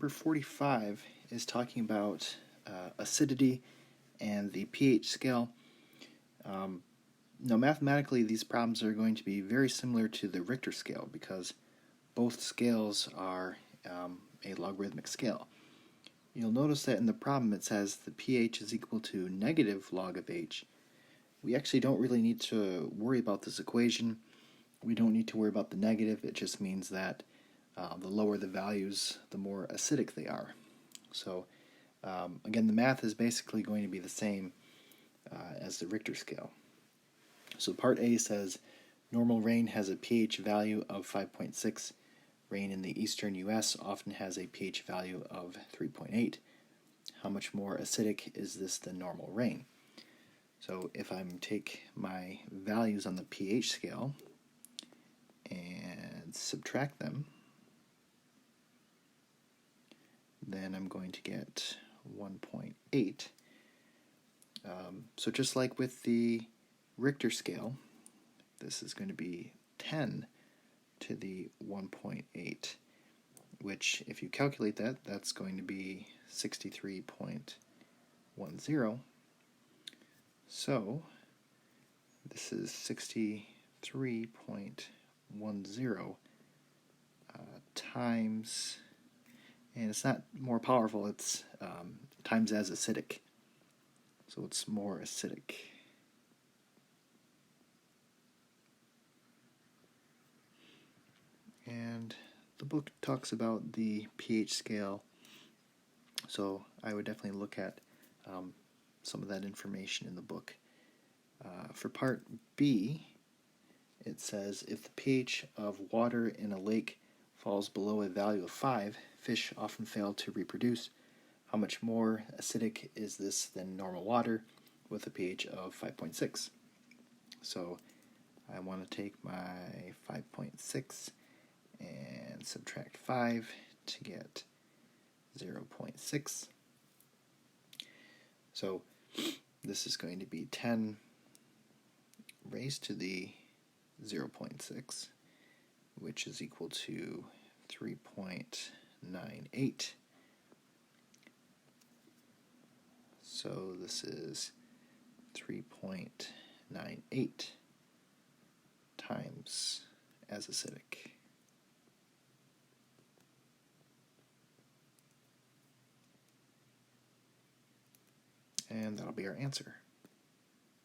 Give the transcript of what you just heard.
number 45 is talking about acidity and the pH scale. Now, mathematically, these problems are going to be very similar to the Richter scale because both scales are a logarithmic scale. You'll notice that in the problem it says the pH is equal to negative log of h. We actually don't really need to worry about this equation. We don't need to worry about the negative. It just means that the lower the values, the more acidic they are. So again, the math is basically going to be the same as the Richter scale. So part A says normal rain has a pH value of 5.6. Rain in the eastern U.S. often has a pH value of 3.8. How much more acidic is this than normal rain? So if I take my values on the pH scale and subtract them, then I'm going to get 1.8. So just like with the Richter scale, this is going to be 10 to the 1.8, which if you calculate that, that's going to be 63.10. So this is 63.10 times, and it's not more powerful, it's times as acidic. So it's more acidic. And the book talks about the pH scale, so I would definitely look at some of that information in the book. For part B, it says if the pH of water in a lake falls below a value of 5, fish often fail to reproduce. How much more acidic is this than normal water with a pH of 5.6? So I want to take my 5.6 and subtract 5 to get 0.6. So this is going to be 10 raised to the 0.6, which is equal to 3.98. So this is 3.98 times as acidic. And that'll be our answer.